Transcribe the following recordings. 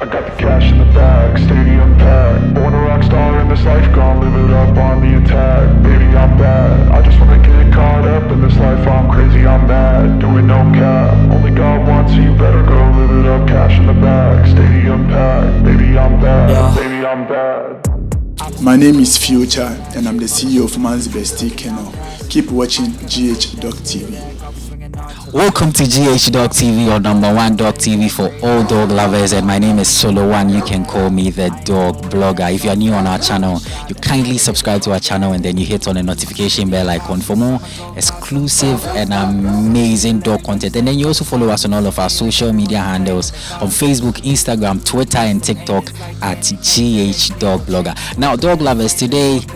I got the cash in the bag, stadium packed. Born a rock star in this life, gonna live it up on the attack. Baby, I'm bad, I just wanna get caught up in this life. I'm crazy, I'm mad, doing no cap. Only God wants, so you better go live it up. Cash in the bag, stadium packed. Baby, I'm bad, baby, I'm bad. My name is Future and I'm the CEO of Ashanti Kennel. Keep watching GH Dog TV. Welcome to GH Dog TV, your number one dog TV for all dog lovers, and my name is Solo One. You can call me the dog blogger. If you are new on our channel, you kindly subscribe to our channel and then you hit on the notification bell icon for more exclusive and amazing dog content. And then you also follow us on all of our social media handles on Facebook, Instagram, Twitter and TikTok at GH Dog Blogger. Now, dog lovers, today's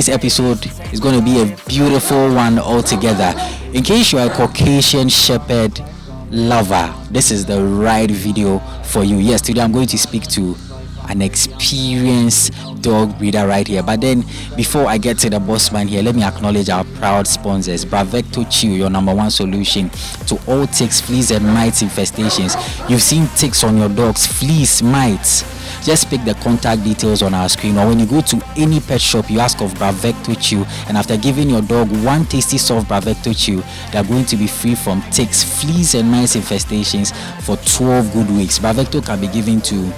episode is going to be a beautiful one altogether. In case you are a Caucasian Shepherd lover, this is the right video for you. Yes, today I'm going to speak to an experienced dog breeder right here. But then before I get to the boss man here, let me acknowledge our proud sponsors. Bravecto Chew, your number one solution to all ticks, fleas and mites infestations. You've seen ticks on your dogs, fleas, mites. Just pick the contact details on our screen, or when you go to any pet shop, you ask of Bravecto Chew, and after giving your dog one tasty soft Bravecto Chew, they are going to be free from ticks, fleas and mice infestations for 12 good weeks. Bravecto can be given to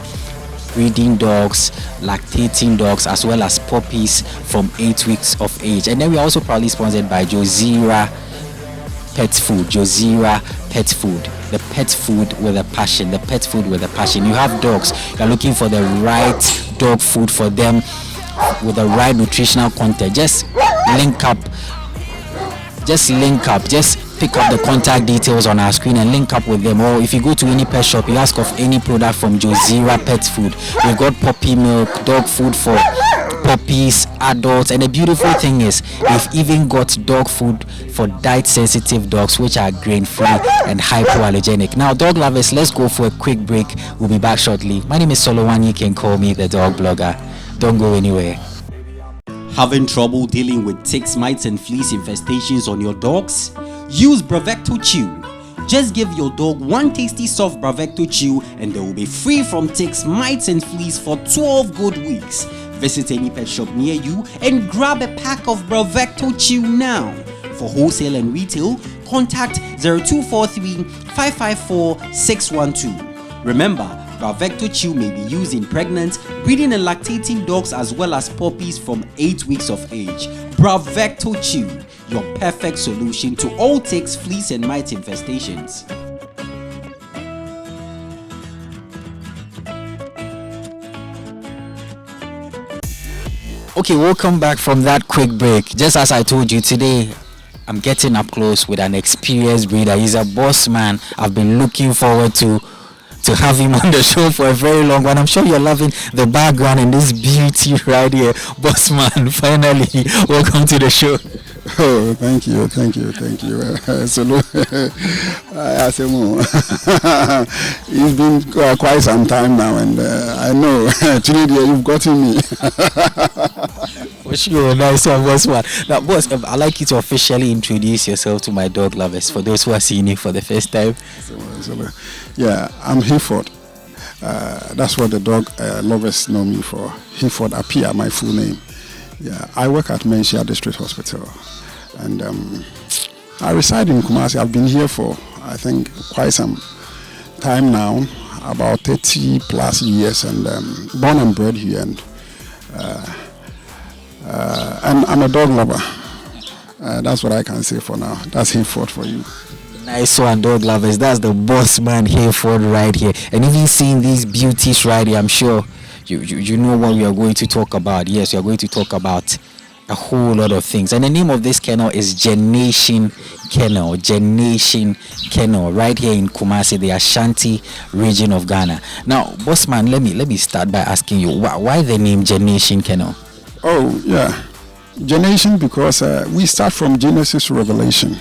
breeding dogs, lactating dogs, as well as puppies from 8 weeks of age. And then we are also proudly sponsored by Josira Pet Food. Josira Pet Food, the pet food with a passion. The pet food with a passion. You have dogs, you're looking for the right dog food for them with the right nutritional content. Just link up, just pick up the contact details on our screen and link up with them. Or if you go to any pet shop, you ask of any product from Josira Pet Food. We've got puppy milk, dog food for puppies, adults, and the beautiful thing is we've even got dog food for diet sensitive dogs, which are grain free and hypoallergenic. Now, dog lovers, let's go for a quick break. We'll be back shortly. My name is Solomon. You can call me the dog blogger. Don't go anywhere. Having trouble dealing with ticks, mites and fleas infestations on your dogs? Use Bravecto Chew. Just give your dog one tasty soft Bravecto Chew and they will be free from ticks, mites and fleas for 12 good weeks. Visit any pet shop near you and grab a pack of Bravecto Chew now. For wholesale and retail, contact 0243 554 612. Remember, Bravecto Chew may be used in pregnant, breeding and lactating dogs as well as puppies from 8 weeks of age. Bravecto Chew, your perfect solution to all ticks, fleas and mite infestations. Okay, welcome back from that quick break. Just as I told you, today I'm getting up close with an experienced breeder. He's a boss man. I've been looking forward to have him on the show for a very long one. I'm sure you're loving the background and this beauty right here. Boss man, finally, welcome to the show. Oh, thank you. So, it's been quite some time now, and I know today you've gotten me. For sure, nice one, boss man. Now, boss, I'd like you to officially introduce yourself to my dog lovers, for those who are seeing you for the first time. Yeah, I'm Hayford. That's what the dog lovers know me for. Hayford Appear, my full name. Yeah, I work at Menchia District Hospital, and I reside in Kumasi. I've been here for, I think, quite some time now, about 30 plus years, and born and bred here, and I'm a dog lover. That's what I can say for now. That's Hayford for you. Nice one, dog lovers. That's the boss man Hayford right here. And even seeing these beauties right here, I'm sure you know what we are going to talk about. Yes, we are going to talk about a whole lot of things. And the name of this kennel is Genation Kennel. Genation Kennel, right here in Kumasi, the Ashanti Region of Ghana. Now, boss man, let me start by asking you, why the name Genation Kennel? Oh, yeah. Genation, because we start from Genesis to Revelation,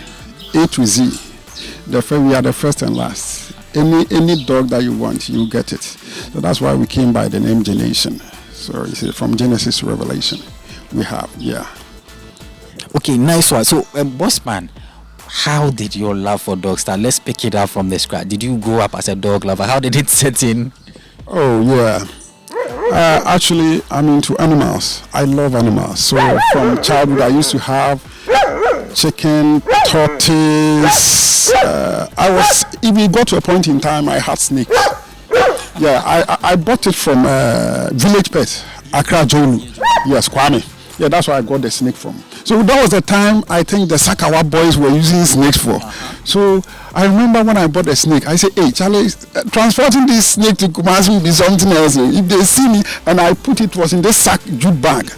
A to Z. We are the first and last. Any dog that you want, you get it. So that's why we came by the name Genation. So you see, from Genesis to Revelation, we have, yeah. Okay, nice one. So, boss man, how did your love for dogs start? Let's pick it up from the scratch. Did you grow up as a dog lover? How did it set in? Oh, yeah. Actually, I'm into animals. I love animals. So from childhood, I used to have chicken, tortoise. If it got to a point in time, I had snakes. Yeah, I bought it from Village Pet, Accra, Jolu. Yes, Kwame. Yeah, that's where I got the snake from. So that was the time I think the Sakawa boys were using snakes for. So I remember when I bought the snake, I said, hey, Charlie, transporting this snake to Kumasi will be something else. If they see me, and I put it, was in this sack jute bag.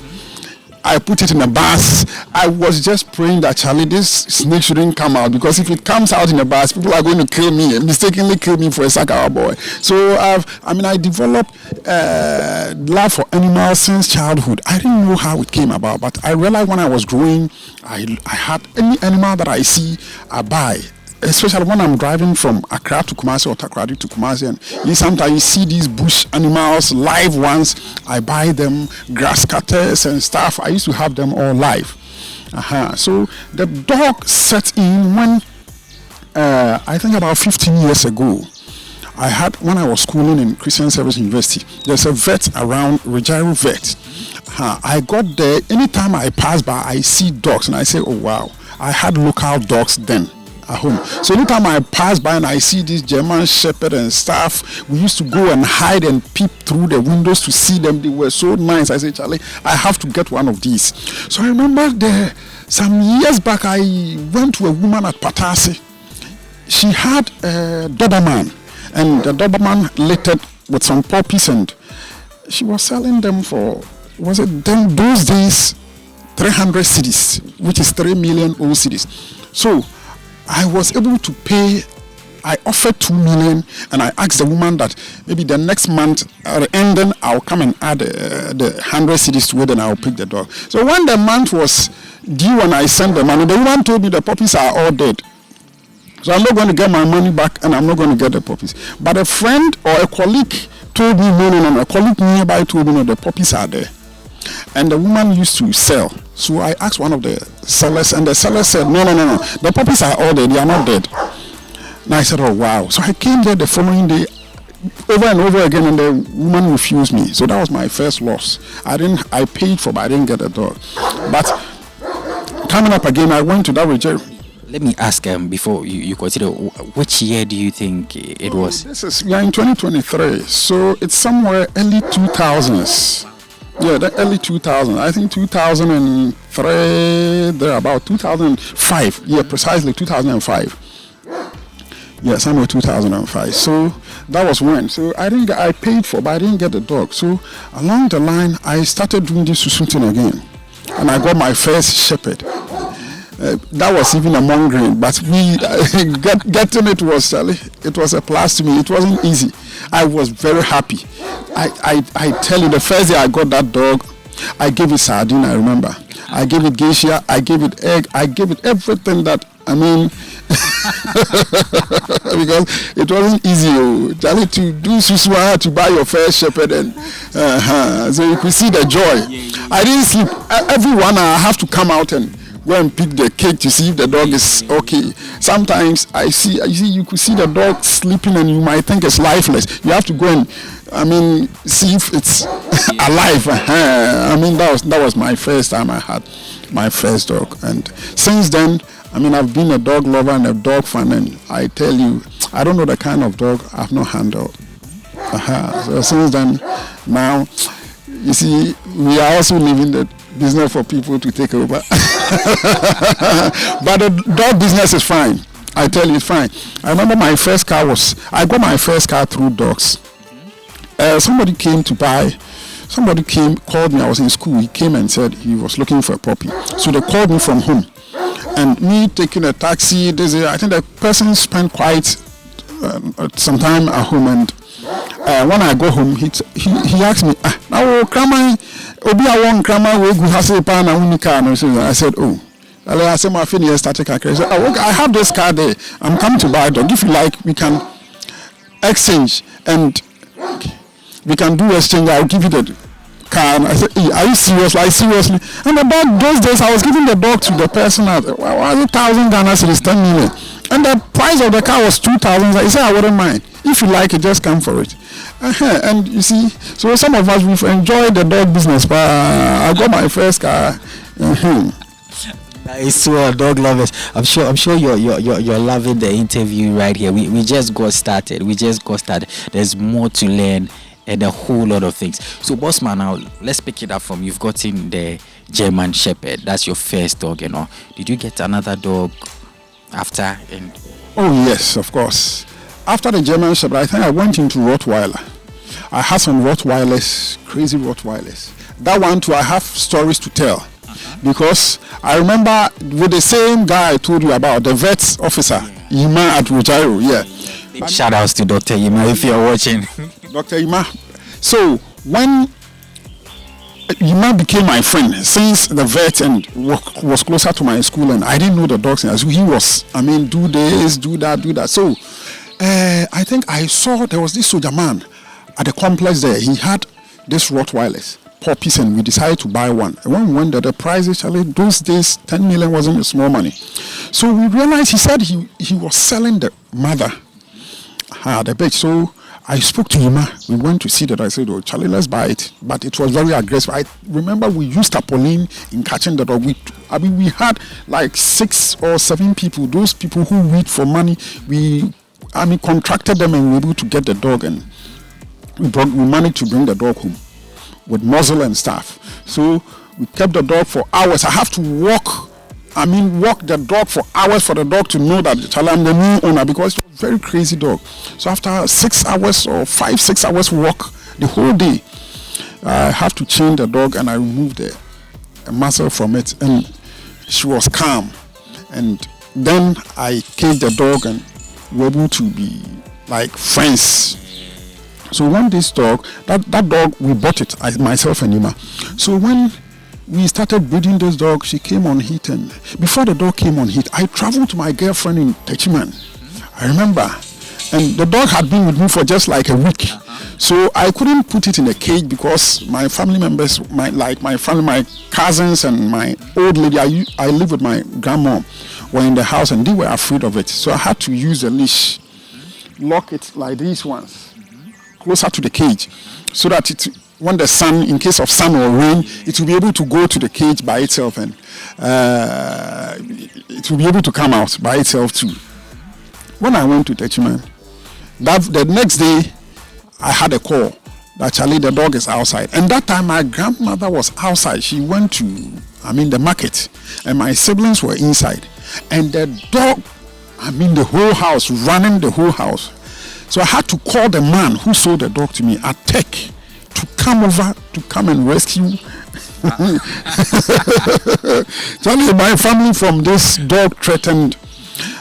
I put it in a bus. I was just praying that, Charlie, this snake shouldn't come out, because if it comes out in a bus, people are going to kill me, mistakenly kill me for a Sakawa boy. So I developed love for animals since childhood. I didn't know how it came about, but I realized when I was growing, I had any animal that I see, I buy. Especially when I'm driving from Accra to Kumasi or Takoradi to Kumasi, and sometimes you see these bush animals, live ones. I buy them, grass cutters and stuff. I used to have them all live. So the dog set in when I think about 15 years ago. When I was schooling in Christian Service University, there's a vet around, Regiru Vet. I got there. Anytime I pass by, I see dogs, and I say, oh wow, I had local dogs then at home. So anytime I pass by and I see this German Shepherd and stuff, we used to go and hide and peep through the windows to see them. They were so nice. I said, Charlie, I have to get one of these. So I remember some years back, I went to a woman at Patasi. She had a Doberman, and the Doberman littered with some puppies, and she was selling them for, was it then those days, 300 cedis, which is 3 million old cedis. So I was able to pay. I offered 2 million, and I asked the woman that maybe the next month ending, I'll come and add the 100 cedis to it, and I'll pick the dog. So when the month was due and I sent the money, the woman told me the puppies are all dead. So I'm not going to get my money back, and I'm not going to get the puppies. But a friend or a colleague told me, no. A colleague nearby told me, no, the puppies are there. And the woman used to sell. So I asked one of the sellers, and the seller said, no. The puppies are all dead. They are not dead. And I said, oh, wow. So I came there the following day over and over again, and the woman refused me. So that was my first loss. I paid for, but I didn't get a dog. But coming up again, I went to that region. Let me ask before you consider, which year do you think it was? We are in 2023. So it's somewhere early 2000s. Yeah, the early 2000s. I think 2003, there about 2005. Yeah, precisely 2005. Yeah, somewhere 2005. So that was when. So I paid for, but I didn't get the dog. So along the line, I started doing this susuting again, and I got my first shepherd. That was even a mongrel, but getting it was a plus to me. It wasn't easy. I was very happy. I tell you, the first day I got that dog, I gave it sardine, I remember. I gave it geisha, I gave it egg, I gave it everything that, because it wasn't easy, Charlie, to do susua, to buy your first shepherd, and so you could see the joy. I didn't sleep. Every 1 hour I have to come out and go and pick the cake to see if the dog is okay. Sometimes you could see the dog sleeping and you might think it's lifeless. You have to go and see if it's alive. That was my first time I had my first dog, and since then, I've been a dog lover and a dog fan, and I tell you, I don't know the kind of dog I've not handled. So since then, now, you see, we are also living the business for people to take over. But the dog business is fine. I tell you, it's fine. I remember I got my first car through dogs. Somebody called me. I was in school. He came and said he was looking for a puppy. So they called me from home. And me taking a taxi, I think the person spent quite some time at home, and when I go home, he asked me, now Krama, Obi Awon Krama, we have a pan and unica. I said, oh, I said, my friend started car. He said, I have this car there. I'm coming to buy a dog. If you like, we can exchange, and we can do exchange. I'll give you the car. And I said, hey, are you serious? Like, seriously? And about those days, I was giving the dog to the person at 1,000 Ghana cedis, 10 million. And the price of the car was 2,000. I said I wouldn't mind. If you like it, just come for it. And you see, so some of us, we've enjoyed the dog business, but I got my first car. It's well, dog lovers. I'm sure you're loving the interview right here. We just got started. There's more to learn and a whole lot of things. So, Bossman, now let's pick it up from you've gotten the German Shepherd. That's your first dog, you know. Did you get another dog after? Oh yes, of course. After the German Shepherd, I think I went into Rottweiler. I had some Rottweilers, crazy Rottweilers. That one too, I have stories to tell. Because I remember with the same guy I told you about, the vet officer, Yima at Rujairo, Big shout outs to Dr. Yima if you're watching. Dr. Yima. So when Yima became my friend, since the vet and was closer to my school, and I didn't know the dogs, so he was, do this, do that. So I think I saw there was this soldier man at the complex there. He had this Rottweilers, puppies, and we decided to buy one. And when we went there, the prices, those days, 10 million wasn't a small money. So we realized, he said he was selling the mother, the bitch. So I spoke to Yima. We went to see that. I said, oh, Charlie, let's buy it. But it was very aggressive. I remember we used tarpaulin in catching the dog. We had like 6 or 7 people. Those people who wait for money, we contracted them and we were able to get the dog. And we managed to bring the dog home with muzzle and stuff. So we kept the dog for hours. I have to walk the dog for hours for the dog to know that I'm the new owner, because it was a very crazy dog. So after 6 hours or 5-6 hours walk the whole day, I have to chain the dog and I removed the muzzle from it, and she was calm. And then I caged the dog and we were able to be like friends. So when this dog, that dog, we bought it, myself and Yima. So when we started breeding this dog, she came on heat, and before the dog came on heat, I traveled to my girlfriend in Techiman. I remember. And the dog had been with me for just like a week. So I couldn't put it in a cage because my family members, my cousins and my old lady, I live with my grandma, were in the house and they were afraid of it. So I had to use a leash, lock it like these ones, closer to the cage, so that when the sun, in case of sun or rain, it will be able to go to the cage by itself, and it will be able to come out by itself too. When I went to Techiman, the next day, I had a call that Charlie, the dog is outside. And that time my grandmother was outside. She went to, the market, and my siblings were inside. And the dog, the whole house, running the whole house. So I had to call the man who sold the dog to me at Tech to come over to come and rescue Charlie, my family from this dog threatened.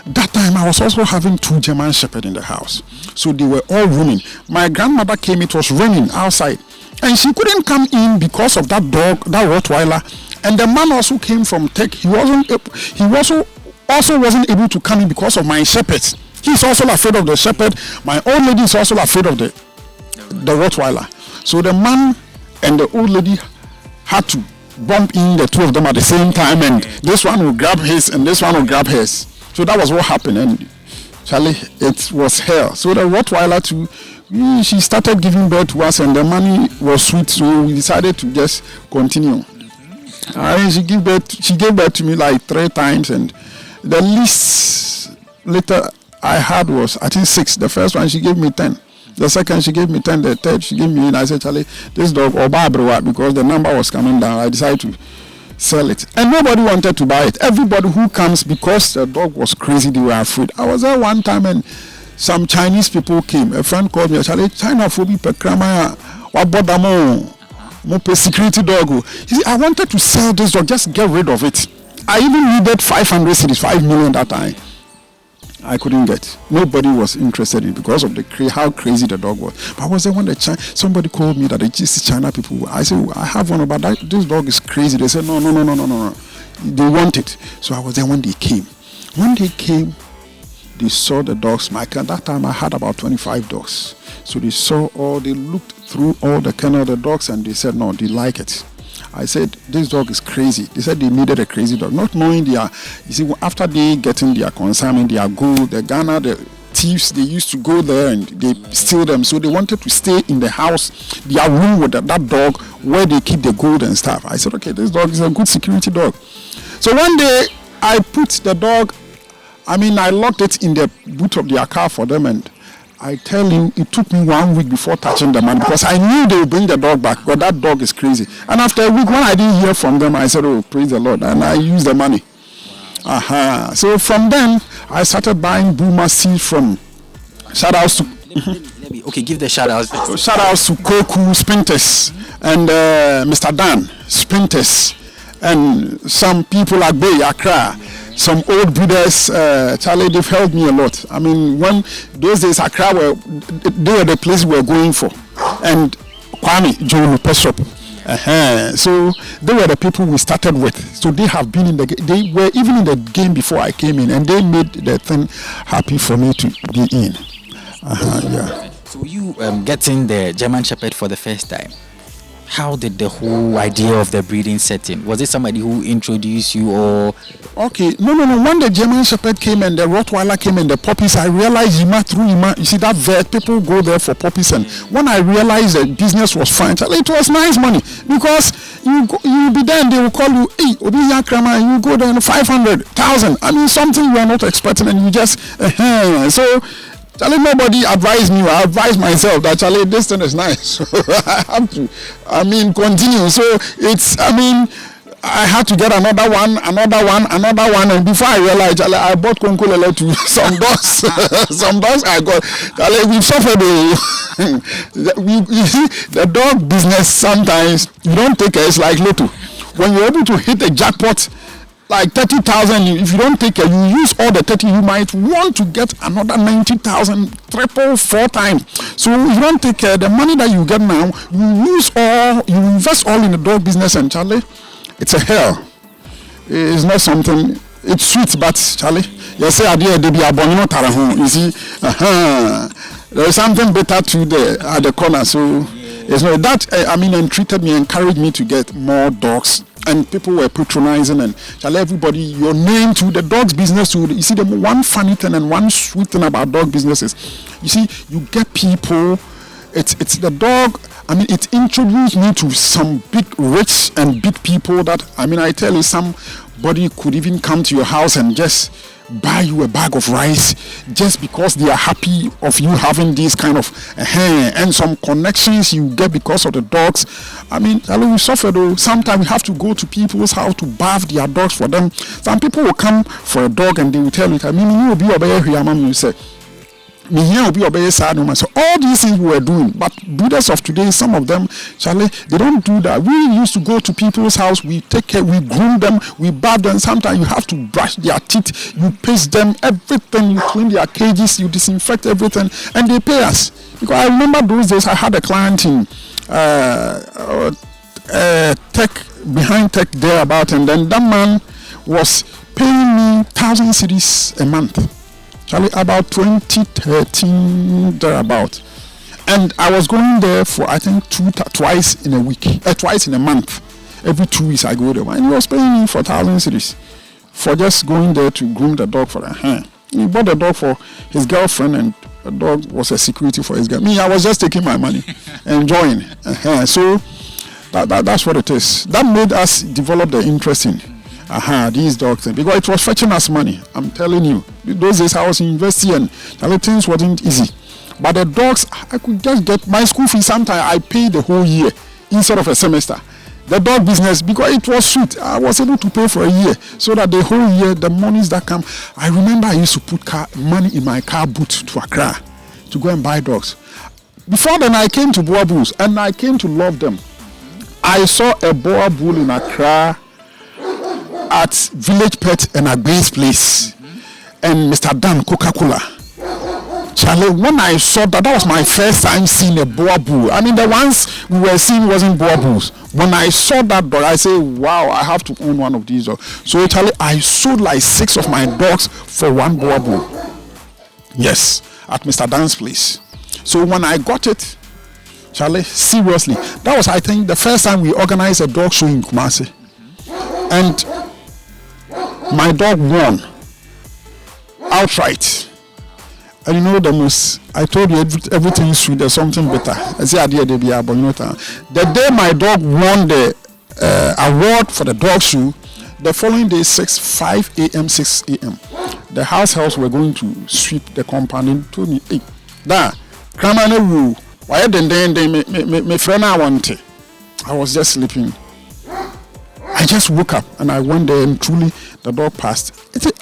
That time I was also having 2 German Shepherd in the house. So they were all roaming. My grandmother came, it was raining outside. And she couldn't come in because of that dog, that Rottweiler. And the man also came from Tech. He also wasn't able to come in because of my shepherds. He's also afraid of the shepherd. My old lady is also afraid of the Rottweiler. So the man and the old lady had to bump in, the 2 of them at the same time, and this one will grab his and this one will grab his. So that was what happened, and Charlie, it was hell. So the Rottweiler too, she started giving birth to us, and the money was sweet, so we decided to just continue. She gave birth to me like 3 times, and the least litter I had was, I think, 6. The first one she gave me 10. The second she gave me 10. The third she gave me, and I said, Charlie, this dog, because the number was coming down, I decided to sell it. And nobody wanted to buy it. Everybody who comes, because the dog was crazy, they were afraid. I was there one time and some Chinese people came. A friend called me, Charlie, China phobia pekrama, what bought them security dog. He said, I wanted to sell this dog, just get rid of it. I even needed 500 cities, 5 million that time. I couldn't get. Nobody was interested in it because of how crazy the dog was. But I was there when somebody called me that it's just China people. I said, I have one, but this dog is crazy. They said, no. They want it. So I was there when they came. When they came, they saw the dogs. At that time, I had about 25 dogs. So they looked through all the kennel, the dogs, and they said, no, they like it. I said, this dog is crazy. They said they needed a crazy dog, not knowing you see, after they getting their consignment, their gold, the Ghana, the thieves, they used to go there and they steal them. So they wanted to stay in the house, their room with that dog where they keep the gold and stuff. I said, okay, this dog is a good security dog. So one day I put the dog, I locked it in the boot of their car for them, and I tell you, it took me 1 week before touching the man because I knew they would bring the dog back, but that dog is crazy. And after a week, when I didn't hear from them, I said, oh, praise the Lord, and I used the money. So from then, I started buying boomer seeds from, shout outs to, okay, give the shout outs. Shout outs to Koku, Sprinters, and Mr. Dan, Sprinters, and some people like Bay, Accra. Some old breeders, Charlie, they've helped me a lot. When those days Accra they were the place we were going for, and Kwame, Joe, Pesop. So they were the people we started with. So they have been in the game. They were even in the game before I came in, and they made the thing happy for me to be in. Yeah. So you getting the German Shepherd for the first time. How did the whole idea of the breeding set in? Was it somebody who introduced you, or? Okay, no. When the German Shepherd came and the Rottweiler came and the puppies, I realized you see that vet, people go there for puppies, and when I realized the business was fine, it was nice money because you be there and they will call you, hey, Obiya Krama, you go there 500,000. Something you are not expecting, and you just so. Charlie, nobody advised me. I advised myself that Charlie, this thing is nice. So I have to, continue. So it's, I had to get another one, and before I realized, Charlie, I bought Konkolele to some dogs. Some dogs I got. Charlie, we've suffered. You see, the dog business sometimes you don't take it. It's like Lotto. When you're able to hit a jackpot, like 30,000, if you don't take care, you use all the 30, you might want to get another 90,000, triple, 4 times. So if you don't take care, the money that you get now, you invest all in the dog business, and Charlie, it's a hell. It's not something, it's sweet, but Charlie, you say, you see, there's something better to at the corner. So it's not that, and treated me, encouraged me to get more dogs. And people were patronizing, and shall everybody, your name to the dog's business. You see, the one funny thing and one sweet thing about dog businesses, you see, you get people. It's the dog. It introduced me to some big, rich and big people that I tell you, somebody could even come to your house and just buy you a bag of rice just because they are happy of you having these kind of and some connections you get because of the dogs. We suffer though. Sometimes we have to go to people's house to bath their dogs for them. Some people will come for a dog and they will tell you, you will be obey here, you say. So all these things we were doing, but breeders of today, some of them, Charlie, they don't do that. We used to go to people's house, we take care, we groom them, we bath them. Sometimes you have to brush their teeth, you paste them, everything, you clean their cages, you disinfect everything, and they pay us. Because I remember those days I had a client in behind tech thereabout, and then that man was paying me 1,000 cedis a month. Charlie, about 2013 thereabout, and I was going there for I think twice in a week, twice in a month. Every 2 weeks I go there, and he was paying me for 1,000 cedis for just going there to groom the dog for a He bought the dog for his girlfriend, and the dog was a security for his girl. Me, I was just taking my money, enjoying. So that's what it is. That made us develop the interest in. These dogs, because it was fetching us money. I'm telling you, those days I was investing and things wasn't easy. But the dogs, I could just get my school fee. Sometimes I pay the whole year instead of a semester. The dog business, because it was sweet, I was able to pay for a year, so that the whole year, the monies that come. I remember I used to put money in my car boot to Accra to go and buy dogs. Before then, I came to Boa Bulls and I came to love them. I saw a Boa Bull in Accra at Village Pet and Agbe's place, and Mr. Dan Coca-Cola. Charlie, when I saw that was my first time seeing a Boa Bull. The ones we were seeing wasn't Boa Bulls. When I saw that dog, I said, wow, I have to own one of these dogs. So Charlie, I sold like 6 of my dogs for one Boa Bull. Yes, at Mr. Dan's place. So when I got it, Charlie, seriously. That was, I think, the first time we organized a dog show in Kumasi. And my dog won outright. And you know the most, I told you everything is sweet, there's something better. I say, the day my dog won the award for the dog show, the following day, 5 a.m., 6 a.m., the house helps were going to sweep the compound and told me, hey, criminal rule. Why then me friend I want it. I was just sleeping. I just woke up and I went there and truly the dog passed. I said,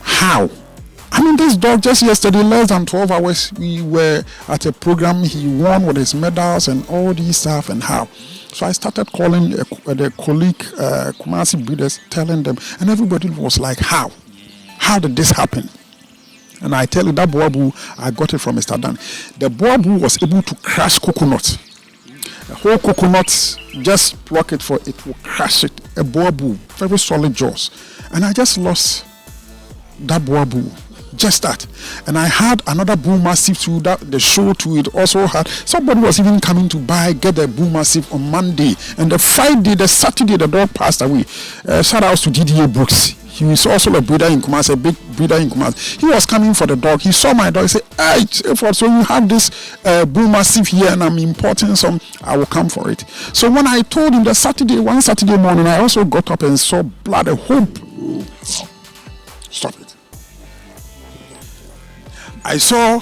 how? I mean, this dog just yesterday, less than 12 hours, we were at a program. He won with his medals and all these stuff, and how. So I started calling the colleague Kumasi breeders, telling them, and everybody was like, how? How did this happen? And I tell you, that boabu, I got it from Mr. Dan. The boabu was able to crush coconut. The whole coconut, just pluck it for it will crush it. A boabu, very solid jaws. And I just lost that boabu. Just that. And I had another bull mastiff too, that the show too, it also had, somebody was even coming to get the bull mastiff on Monday. And the Friday, the Saturday, the dog passed away. Shout out to DDA Brooks. He is also a breeder in Kumasi, a big breeder in Kumasi. He was coming for the dog. He saw my dog. He said, hey, so you have this bull mastiff here and I'm importing some, I will come for it. So when I told him one Saturday morning, I also got up and saw blood, a whole, stop it. I saw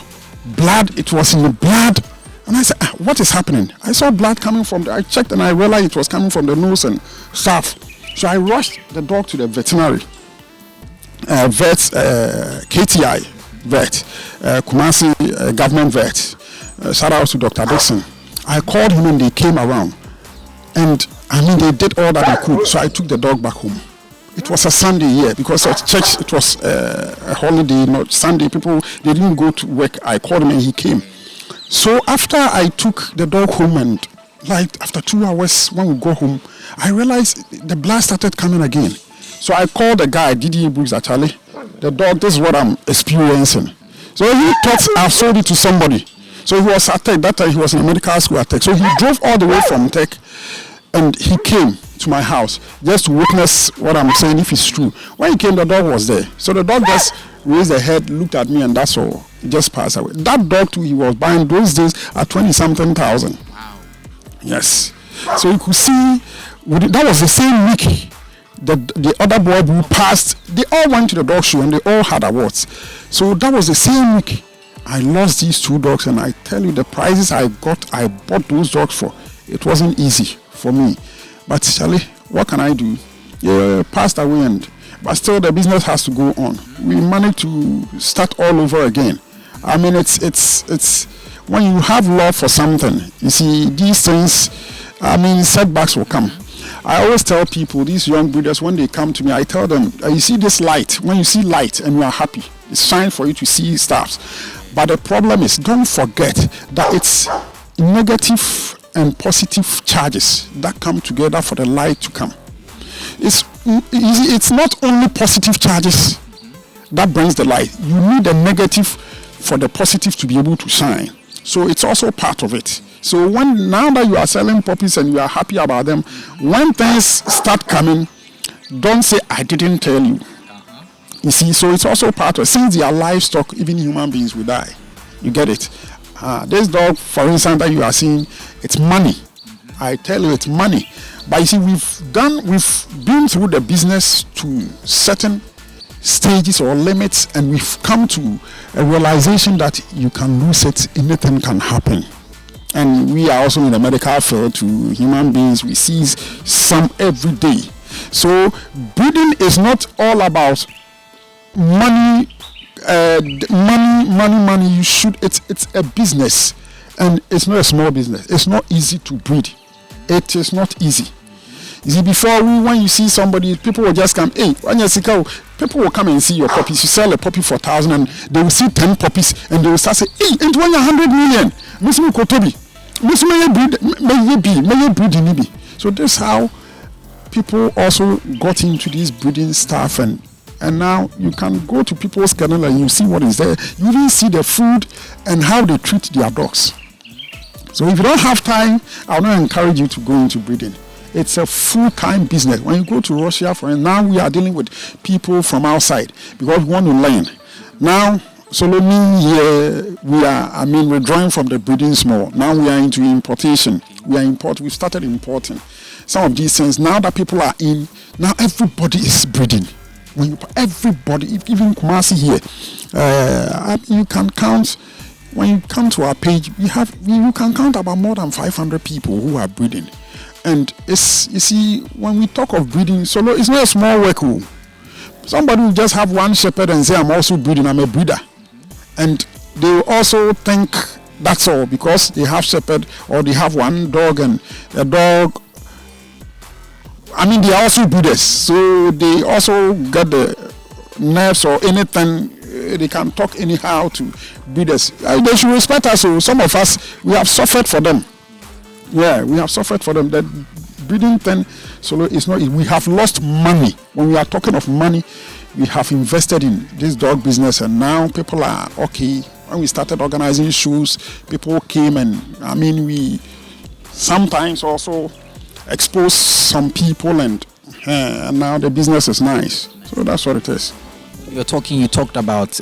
blood, it was in the blood, and I said, what is happening? I saw blood coming from I checked and I realized it was coming from the nose and stuff. So I rushed the dog to the veterinary, KTI vet, Kumasi government vet, shout out to Dr. Dixon. I called him and they came around, and I mean, they did all that they could, so I took the dog back home. It was a Sunday, yeah, because at church it was a holiday, not Sunday. People, they didn't go to work. I called him and he came. So after I took the dog home and like after 2 hours when we go home, I realized the blood started coming again. So I called the guy, DDA Brooks, actually, the dog, this is what I'm experiencing. So he thought I've sold it to somebody. So he was at Tech, that time he was in a medical school at Tech. So he drove all the way from Tech and he came to my house just to witness what I'm saying if it's true. When he came, the dog was there. So the dog just raised the head, looked at me, and that's all. He just passed away. That dog too, he was buying those days at 20-something thousand. Wow. Yes. So you could see that was the same week the other boy who passed. They all went to the dog show and they all had awards. So that was the same week I lost these two dogs, and I tell you the prices I bought those dogs for. It wasn't easy for me. But Charlie, what can I do? Yeah, passed away, but still the business has to go on. We managed to start all over again. I mean, it's when you have love for something, you see these things. I mean, setbacks will come. I always tell people, these young breeders, when they come to me, I tell them, you see this light. When you see light and you are happy, it's time for you to see stuff. But the problem is, don't forget that it's negative and positive charges that come together for the light to come. It's not only positive charges that brings the light. You need a negative for the positive to be able to shine. So it's also part of it. So now that you are selling puppies and you are happy about them, when things start coming, don't say, I didn't tell you. You see, so it's also part of it. Since they are livestock, even human beings will die. You get it? This dog, for instance, that you are seeing, it's money. I tell you, it's money. But you see, we've been through the business to certain stages or limits, and we've come to a realization that you can lose it, anything can happen. And we are also in the medical field to human beings. We see some every day. So breeding is not all about money. Money. You should. It's a business, and it's not a small business. It's not easy to breed. It is not easy. You see, before when you see somebody, people will just come. Hey, when you see cow, people will come and see your puppies. You sell a puppy for 1,000, and they will see 10 puppies, and they will start saying, "Hey, and when you're 100 million, Miss Mukotobi, Miss may breed in Ibi." So that's how people also got into this breeding stuff, and And now you can go to people's kennel and you see what is there. You even see the food and how they treat their dogs. So if you don't have time, I will not encourage you to go into breeding. It's a full-time business. When you go to Russia, for instance, now we are dealing with people from outside because we want to learn. Now, Solomon here, we're withdrawing from the breeding small. Now we are into importation. We started importing some of these things. Now that people are in, now everybody is breeding. Everybody, even Kumasi here, you can count. When you come to our page, you can count about more than 500 people who are breeding. And you see, when we talk of breeding, solo, it's not a small work. Somebody will just have one shepherd and say, I'm also breeding, I'm a breeder. And they will also think that's all because they have shepherd or they have one dog and the dog. They are also breeders, so they also get the nerves or anything. They can talk anyhow to breeders. They should respect us. So some of us, we have suffered for them. Yeah, we have suffered for them. That breeding thing, so it's not. We have lost money. When we are talking of money, we have invested in this dog business, and now people are okay. When we started organizing shows, people came, and we sometimes also expose some people, and now the business is nice. So that's what it is. You talked about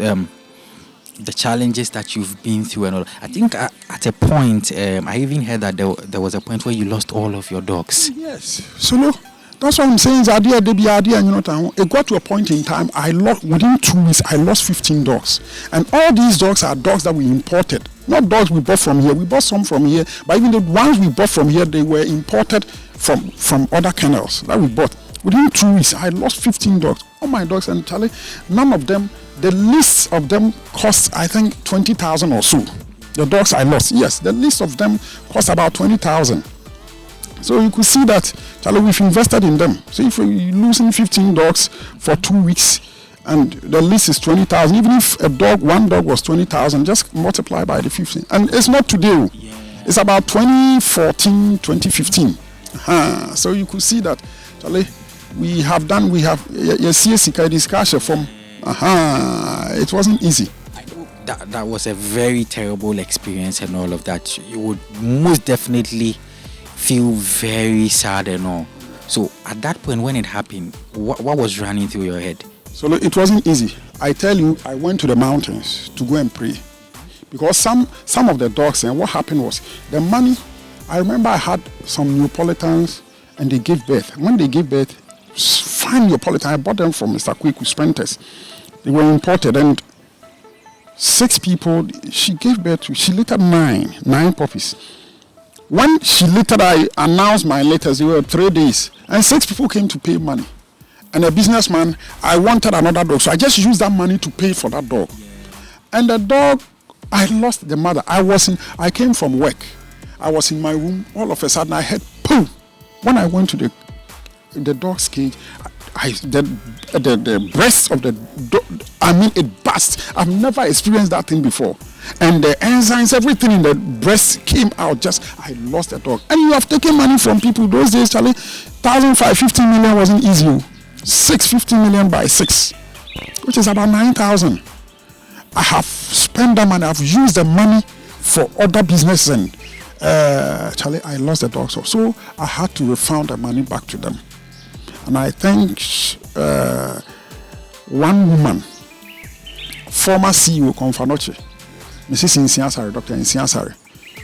the challenges that you've been through and all. I think at a point, I even heard that there was a point where you lost all of your dogs. Yes. So look, that's what I'm saying. It got to a point in time, within 2 weeks, I lost 15 dogs. And all these dogs are dogs that we imported. Not dogs we bought from here. We bought some from here. But even the ones we bought from here, they were imported from other kennels that we bought. Within 2 weeks, I lost 15 dogs. All my dogs, and Charlie, none of them, the list of them cost, I think, 20,000 or so. The dogs I lost, yes, the list of them cost about 20,000. So you could see that, Charlie, we've invested in them. So if you're losing 15 dogs for 2 weeks, and the list is 20,000, even if one dog was 20,000, just multiply by the 15. And it's not today. Yeah. It's about 2014, 2015. So you could see that, Charlie, we have discussion from it wasn't easy. That was a very terrible experience and all of that. You would most definitely feel very sad and all. So at that point when it happened, what was running through your head? So look, it wasn't easy. I tell you, I went to the mountains to go and pray because some of the dogs, and what happened was the money. I remember I had some Neapolitans and they gave birth. When they gave birth, fine Neapolitan, I bought them from Mr. Kweku Sprinters. They were imported, and 6 people she gave birth to. She littered 9 puppies. When she littered, I announced my litters. They were 3 days, and 6 people came to pay money. And a businessman, I wanted another dog, so I just used that money to pay for that dog. And the dog, I lost the mother. I came from work. I was in my room. All of a sudden, I heard poof. When I went to the dog's cage, the breast of the dog, it burst. I've never experienced that thing before. And the enzymes, everything in the breast came out. I lost the dog. And you have taken money from people those days, Charlie. 1,550 million wasn't easy. 650 million by 6, which is about 9,000. I have spent that money. I've used the money for other business, and Charlie, I lost the dogs. So I had to refund the money back to them. And I think one woman, former CEO Konfanoche, Mrs. Insiasari, Dr. Insiasari,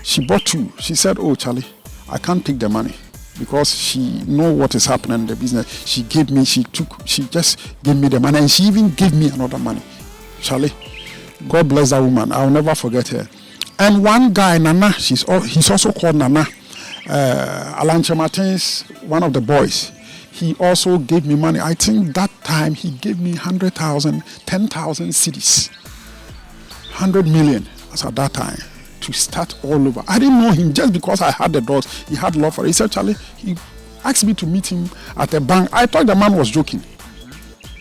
she bought 2. She said, "Oh, Charlie, I can't take the money because she know what is happening in the business." She just gave me the money, and she even gave me another money. Charlie, God bless that woman. I'll never forget her. And one guy, Nana, he's also called Nana. Alanche Martins, one of the boys. He also gave me money. I think that time he gave me 100,000, 10,000 cedis, 100 million as at that time to start all over. I didn't know him just because I had the dogs. He had love for it. He said, Charlie, he asked me to meet him at the bank. I thought the man was joking.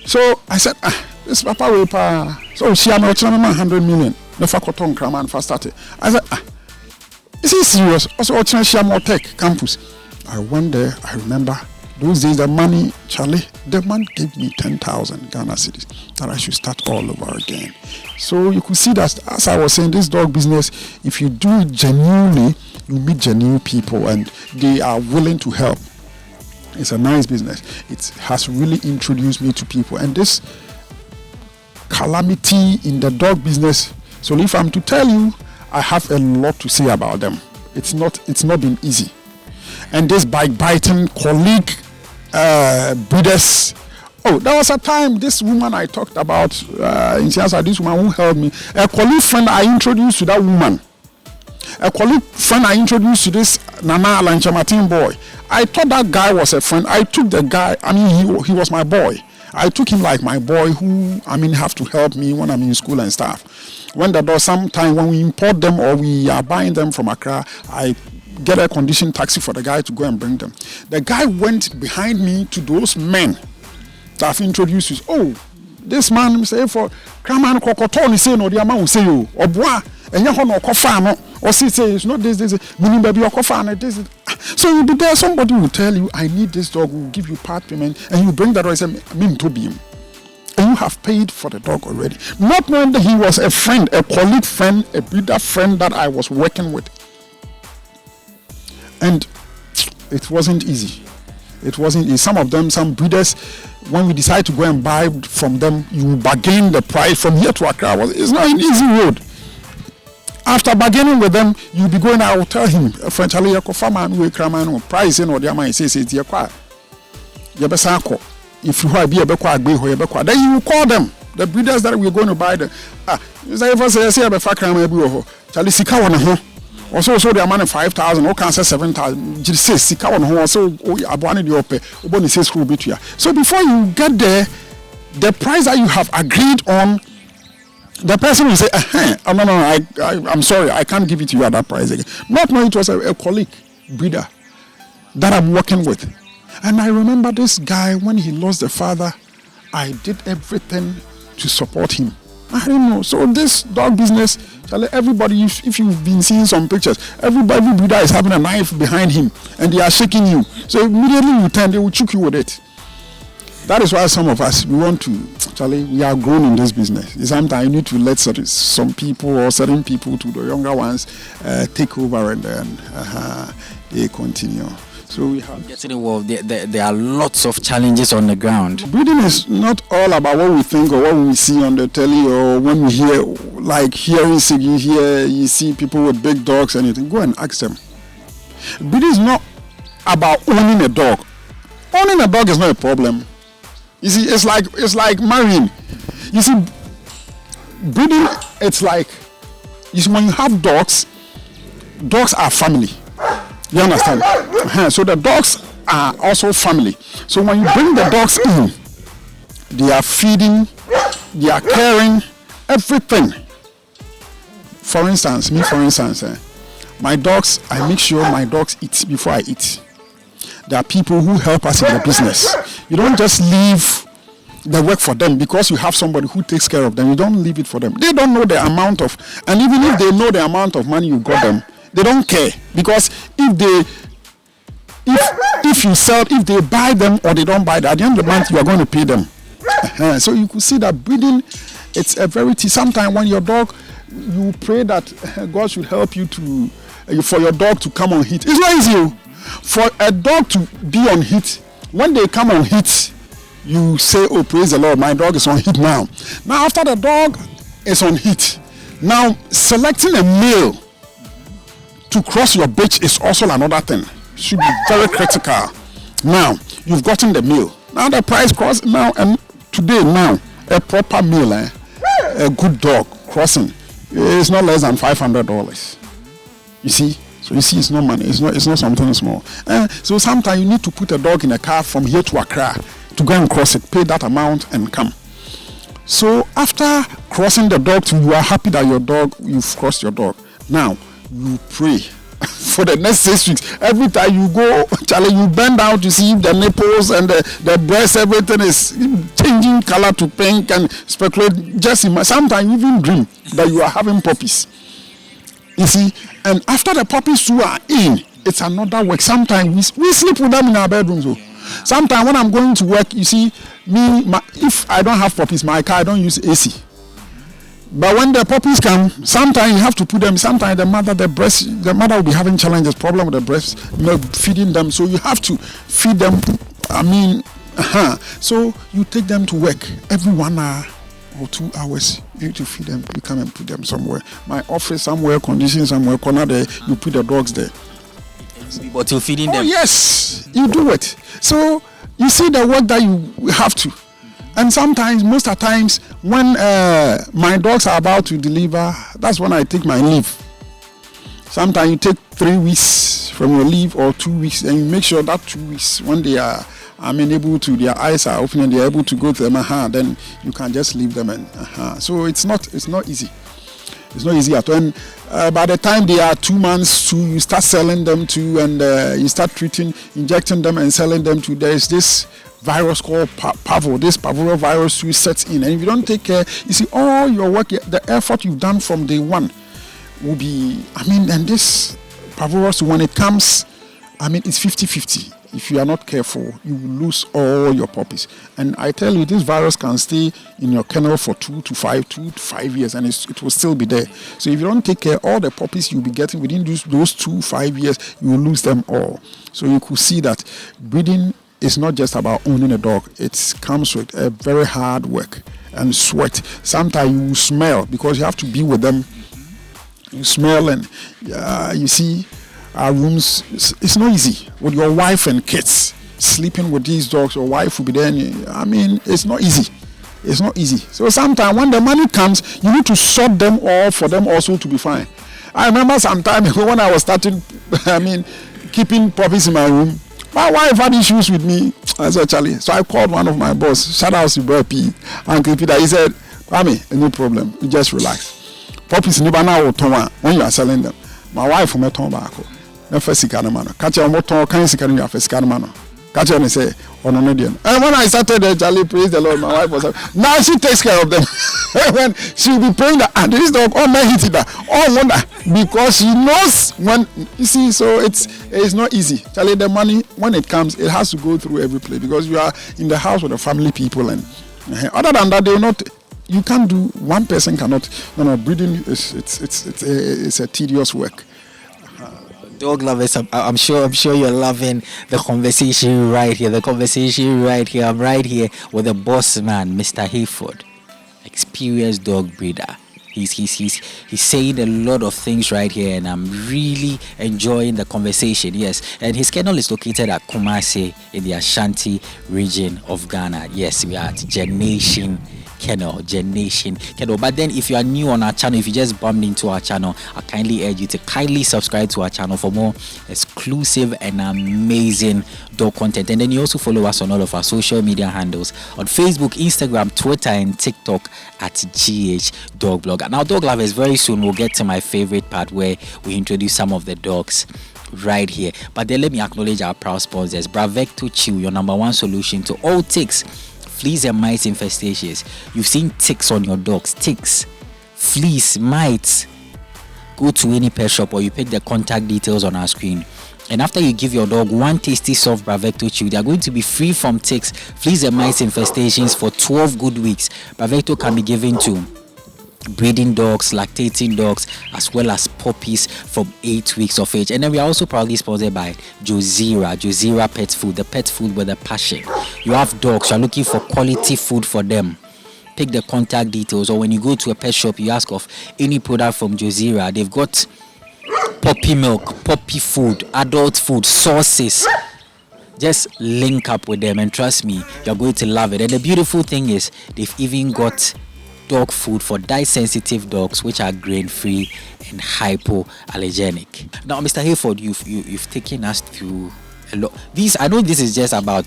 So I said, this Papa will pay. So she had 100 million. Never cotton cram and first started. I said, is he serious? Also, Tech campus. I went there. I remember Those days, the money, Charlie, the man gave me 10,000 Ghana cedis that I should start all over again. So you could see that, as I was saying, this dog business, if you do it genuinely, you meet genuine people and they are willing to help. It's a nice business. It has really introduced me to people. And this calamity in the dog business, so if I'm to tell you, I have a lot to say about them. It's not been easy. And this biting colleague breeders. Oh, there was a time this woman I talked about in Siasa, this woman who helped me, a colleague friend I introduced to that woman. A colleague friend I introduced to this Nana Lanchamatin boy. I thought that guy was a friend. I took the guy, he was my boy. I took him like my boy who, have to help me when I'm in school and stuff. When there was some time when we import them or we are buying them from Accra, I get a condition taxi for the guy to go and bring them. The guy went behind me to those men that I've introduced you. Oh, this man say for Kraman Kokoton say no the amount say you or bois and you no kofano or say it's not this meaning baby or kofano this. So you'll be there, somebody will tell you, I need this dog, will give you part payment, and you bring that dog and say, Mim to be him. And you have paid for the dog already. Not knowing that he was a friend, a colleague friend, a breeder friend that I was working with. And it wasn't easy. It wasn't easy. Some of them, some breeders, when we decide to go and buy from them, you bargain the price from here to Accra. It's not an easy road. After bargaining with them, you'll be going, I will tell him, French Ali, price in or the amount says it's your car. If you be a bequa, then you will call them, the breeders that we're going to buy them. You say, if I say, I'm a factor, maybe, Charlie Sika on a home. Also, the amount of 5,000, or can say 7,000. Just say Sika on a home, so I wanted your pay, Uboni says who beat you. So before you get there, the price that you have agreed on, the person will say, I'm sorry, I can't give it to you at that price again. Not knowing it was a colleague breeder that I'm working with. And I remember this guy, when he lost the father, I did everything to support him. I didn't know. So this dog business, everybody, if you've been seeing some pictures, every breeder is having a knife behind him and they are shaking you. So immediately you turn, they will choke you with it. That is why some of us, we want to, we are grown in this business. Sometimes you need to let some people or certain people, to the younger ones, take over and then they continue. So we have getting involved. There are lots of challenges on the ground. Breeding is not all about what we think or what we see on the telly or when we hear, like hearing Sigi here, you see people with big dogs and anything. Go and ask them. Breeding is not about owning a dog. Owning a dog is not a problem. You see, it's like marrying. You see, breeding, it's like, you see, when you have dogs are family. You understand? So the dogs are also family. So when you bring the dogs in, they are feeding, they are caring, everything. For instance, my dogs, I make sure my dogs eat before I eat. There are people who help us in the business. You don't just leave the work for them because you have somebody who takes care of them. You don't leave it for them. They don't know the amount of, and even if they know the amount of money you got them, they don't care, because if you sell, if they buy them or they don't buy them, at the end of the month you are going to pay them. So you could see that breeding, it's a verity. Sometimes when your dog, you pray that God should help you for your dog to come on heat. It's not easy for a dog to be on heat. When they come on heat, you say, oh, praise the Lord, my dog is on heat now. Now after the dog is on heat, now selecting a male to cross your bitch is also another thing. Should be very critical. Now, you've gotten the meal. Now the price cross now, and today now, a proper meal, a good dog crossing is not less than $500. You see? So you see, it's not money. It's not something small. So sometimes you need to put a dog in a car from here to Accra to go and cross it, pay that amount and come. So after crossing the dog, you are happy that you've crossed your dog. Now, you pray for the next 6 weeks. Every time you go, Charlie, you bend down to see if the nipples and the breast, everything is changing color to pink and speculate. Sometimes you even dream that you are having puppies. You see, and after the puppies who are in, it's another work. Sometimes we sleep with them in our bedrooms. Sometimes when I'm going to work, you see, if I don't have puppies, my car, I don't use AC. But when the puppies come, sometimes you have to put them. Sometimes the mother will be having challenges, problem with the breast milk, feeding them. So you have to feed them. So you take them to work every 1 hour or 2 hours. You need to feed them. You come and put them somewhere. My office somewhere, condition somewhere, corner there. You put the dogs there. But you're feeding them. Oh yes, you do it. So you see the work that you have to. And sometimes, most of the times, when my dogs are about to deliver, that's when I take my leave. Sometimes you take 3 weeks from your leave or 2 weeks, and you make sure that 2 weeks, when they are, their eyes are open and they are able to go to them, then you can just leave them. So it's not easy. It's not easy at all. And by the time they are 2 months to, you start selling them to, and you start injecting them and selling them to. There is this virus called parvo. This parvovirus sets in, and if you don't take care, you see all your work, the effort you've done from day one will be. And this parvovirus, when it comes, it's 50-50. If you are not careful, you will lose all your puppies. And I tell you, this virus can stay in your kennel for 2 to 5 years, and it will still be there. So if you don't take care, all the puppies you'll be getting within those 2-5 years, you will lose them all. So you could see that breeding is not just about owning a dog. It comes with a very hard work and sweat. Sometimes you smell because you have to be with them. You smell, and you see our rooms. It's not easy with your wife and kids sleeping with these dogs. Your wife will be there. It's not easy. It's not easy. So sometimes when the money comes, you need to sort them all for them also to be fine. I remember some time ago when I was starting, keeping puppies in my room. My wife had issues with me. I said, Charlie. So I called one of my boss. Shout out to Bro P. Uncle Peter. He said, Kwame, no problem. You just relax. Puppies never know when you are selling them. My wife from a ton back. No first sikanamano. Catch a motor, can you have a sikanamano? Catch and say, oh no, and when I started the Charlie, praise the Lord, my wife was like, now she takes care of them. When she'll be praying that, and this dog, oh man, hit it that, oh wonder, because she knows when, you see, so it's not easy. Charlie, the money, when it comes, it has to go through every place, because you are in the house with the family people, and other than that, they will not, you can't do, one person cannot, breeding, it's a tedious work. Dog lovers, I'm sure you're loving the conversation right here. I'm right here with the boss man, Mr. Hayford, experienced dog breeder. He's saying a lot of things right here, and I'm really enjoying the conversation. Yes, and his kennel is located at Kumasi in the Ashanti region of Ghana. Yes, we are at Genation Kennel. But then if you are new on our channel, if you just bumped into our channel, I kindly urge you to kindly subscribe to our channel for more exclusive and amazing dog content. And then you also follow us on all of our social media handles on Facebook, Instagram, Twitter, and TikTok at GH Dog Blog. Now, dog lovers, very soon we'll get to my favorite part where we introduce some of the dogs right here. But then let me acknowledge our proud sponsors. Bravecto Chew, your number one solution to all ticks, fleas and mites infestations. You've seen ticks on your dogs, ticks, fleas, mites. Go to any pet shop or you pick the contact details on our screen. And after you give your dog one tasty soft Bravecto Chew, they are going to be free from ticks, fleas and mites infestations for 12 good weeks. Bravecto can be given to breeding dogs, lactating dogs, as well as puppies from 8 weeks of age. And then we are also proudly sponsored by Jozera Pet Food, the pet food with a passion. You have dogs, you are looking for quality food for them. Pick the contact details, or when you go to a pet shop, you ask of any product from Jozera. They've got puppy milk, puppy food, adult food, sauces. Just link up with them, and trust me, you're going to love it. And the beautiful thing is, they've even got dog food for dye-sensitive dogs, which are grain-free and hypoallergenic. Now, Mr. Hayford, you've taken us through a lot. I know this is just about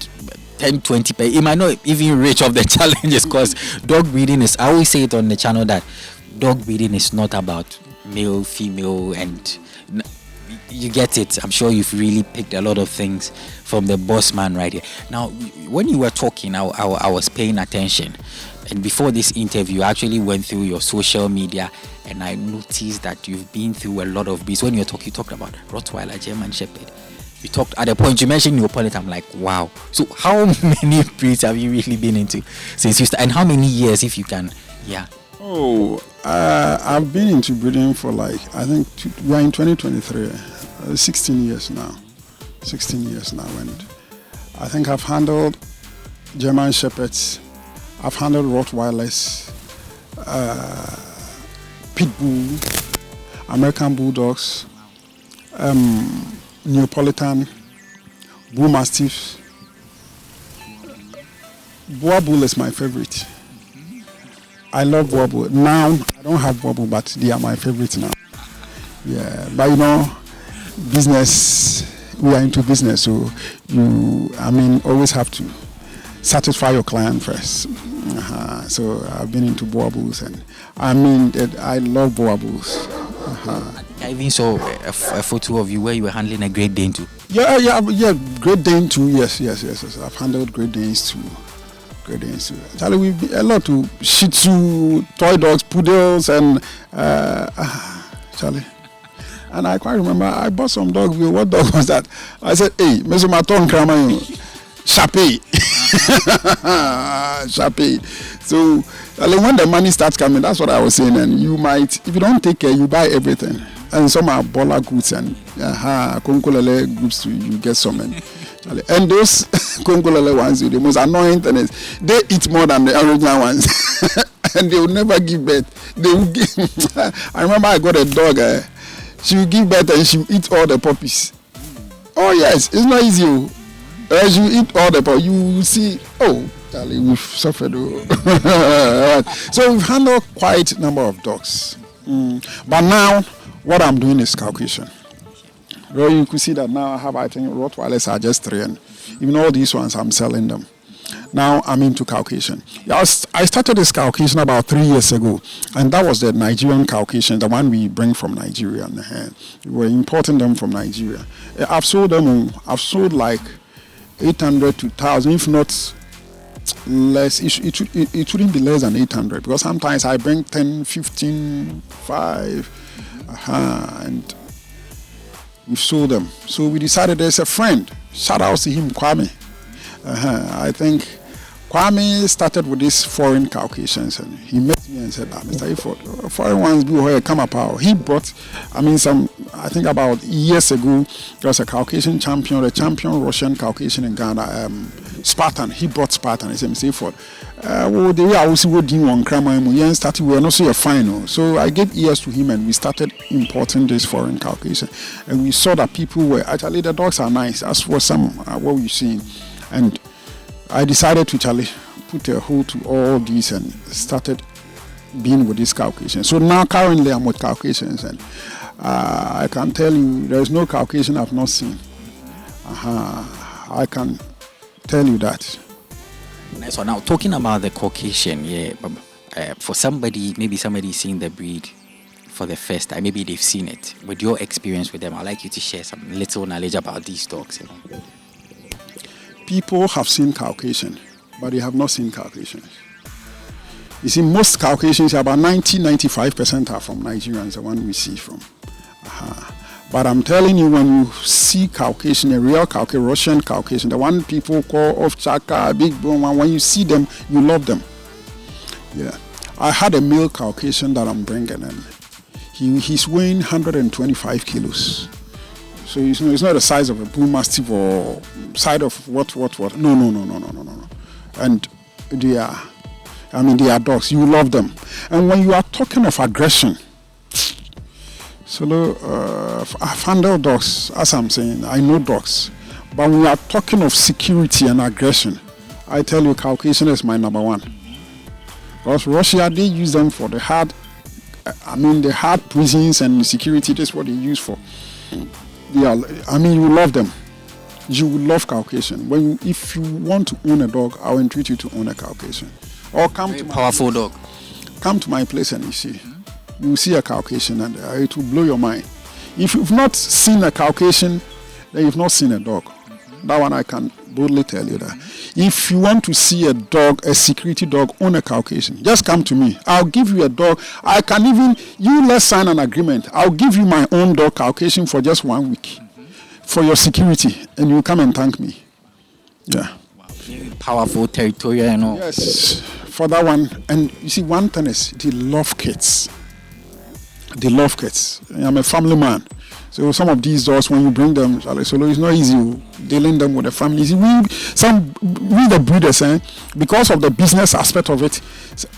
10-20. It might not even reach of the challenges, because dog breeding is. I always say it on the channel that dog breeding is not about male, female, and you get it. I'm sure you've really picked a lot of things from the boss man right here. Now, when you were talking, I was paying attention. And before this interview, I actually went through your social media, and I noticed that you've been through a lot of breeds. When you talked about Rottweiler, German Shepherd, You talked at the point you mentioned Neapolitan. I'm like, wow. So how many breeds have you really been into since you started? And how many years, if you can? Yeah. Oh, I've been into breeding for like, I think we are in 2023, 16 years now. 16 years now. And I think I've handled German Shepherds, I've handled Rottweilers, Pit Bull, American Bulldogs, Neapolitan, Bull Mastiffs. Boer Bull is my favorite. I love Boer Bull. Now, I don't have Boer Bull, but they are my favorite now. Yeah, but you know, business, we are into business, so always have to satisfy your client first. So I've been into Boer Bulls, and I love Boer Bulls. I even saw a photo of you where you were handling a Great Dane too. Yeah, Great Dane too. Yes. I've handled Great Danes too. Charlie, we've been a lot to Shih Tzu, toy dogs, poodles, and Charlie. And I quite remember I bought some dog. What dog was that? I said, "Hey, Mr. Maton Krama, Chape." Chape. So when the money starts coming, that's what I was saying. And you might, if you don't take care, you buy everything. And some are baller goods and konkolele groups too. You get some. And those konkolele ones, the most annoying thing is they eat more than the original ones. And they will never give birth. They will give. I remember I got a dog. She will give birth and she will eat all the puppies. Oh yes, it's not easy. As you eat all the puppies, you will see. Oh, Charlie, we've suffered. So we've handled quite a number of dogs. But now, what I'm doing is Caucasian. Well, you could see that now I think Rottweilers are just 3, and even all these ones, I'm selling them. Now I'm into Caucasian. I started this Caucasian about 3 years ago, and that was the Nigerian Caucasian, the one we bring from Nigeria. We were importing them from Nigeria. I've sold like 800 to 1,000, if not less. It shouldn't be less than 800, because sometimes I bring 10, 15, 5, and we've sold them. So we decided there's a friend. Shout out to him, Kwame. I think Kwame started with these foreign Caucasians, and he met me and said, Mr. Hayford, foreign ones do here come up. He brought, I think about years ago, there was a Caucasian champion, the champion Russian Caucasian in Ghana, Spartan. He brought Spartan. He said, Mr. Hayford, the way I was working on Krama, started, we are not so fine. So I gave ears to him, and we started importing this foreign Caucasian. And we saw that people were, actually, the dogs are nice. As for some, what we've seen. And I decided to put a hold to all these and started being with these Caucasians. So now currently I'm with Caucasians, and I can tell you there is no Caucasian I've not seen. I can tell you that. Nice one. Now talking about the Caucasian, for maybe somebody seeing the breed for the first time, maybe they've seen it. With your experience with them, I'd like you to share some little knowledge about these dogs. People have seen Caucasian, but they have not seen Caucasians. You see, most Caucasians, about 90-95% are from Nigerians, the one we see from. But I'm telling you, when you see Caucasian, a real Caucasian, Russian Caucasian, the one people call off Chaka, big bone one, when you see them, you love them. Yeah. I had a male Caucasian that I'm bringing, and he's weighing 125 kilos. So it's not the size of a bull mastiff or side of what. No. And they are dogs. You love them. And when you are talking of aggression, I've handled dogs, as I'm saying, I know dogs. But when we are talking of security and aggression, I tell you, Caucasian is my number one. Because Russia, they use them for the hard prisons and security. That's what they use for. Yeah, you love them. You will love Caucasian. If you want to own a dog, I'll entreat you to own a Caucasian. Or come to my powerful dog. Come to my place and you will see a Caucasian, and it will blow your mind. If you've not seen a Caucasian, then you've not seen a dog. That one I can boldly tell you that. If you want to see a dog, a security dog, own a Caucasian, just come to me. I'll give you a dog. Let's sign an agreement. I'll give you my own dog, Caucasian, for just 1 week. for your security, and you come and thank me. Yeah. Very powerful, territorial, and all. Yes, for that one. And you see, one thing is, they love kids. They love kids. I'm a family man. So some of these dogs, when you bring them, so it's not easy dealing them with the families. We the breeders, because of the business aspect of it,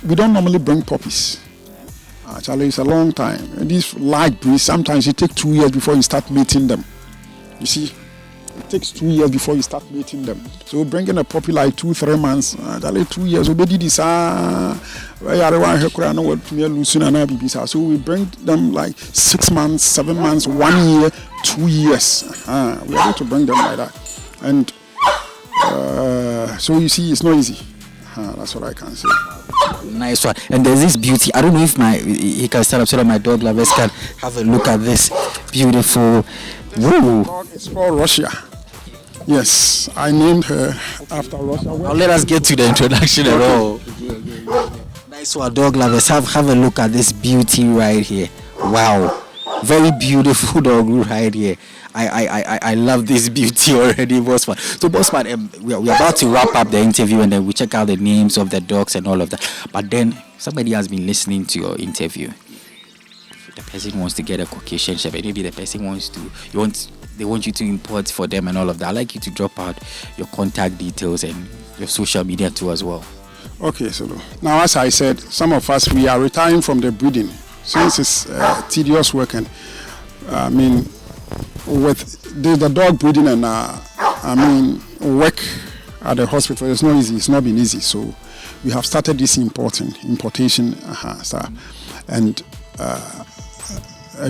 we don't normally bring puppies. Actually, it's a long time. And these large breeds, sometimes it takes 2 years before you start mating them. You see, it takes 2 years before you start mating them. So bringing a puppy like 2-3 months, actually 2 years, we did this. So we bring them like 6 months, 7 months, 1 year, 2 years. We're able to bring them like that. And so you see, it's not easy. That's what I can say. Nice one. And there's this beauty. I don't know if he can stand up so that my dog lovers can have a look at this beautiful. Dog is called Russia. Yes, I named her after Russia. Now let us get to the introduction at all. Nice one, dog lovers. Have a look at this beauty right here. Wow, very beautiful dog right here. I love this beauty already, Bossman. So, Bossman, we're about to wrap up the interview, and then we check out the names of the dogs and all of that. But then somebody has been listening to your interview. The person wants to get a Caucasian Shepherd. Maybe the person they want you to import for them and all of that. I'd like you to drop out your contact details and your social media too as well. Okay, so now as I said, some of us, we are retiring from the breeding since it's tedious work, and I mean, with the dog breeding and work at the hospital, it's not easy. It's not been easy. So we have started this importation stuff. And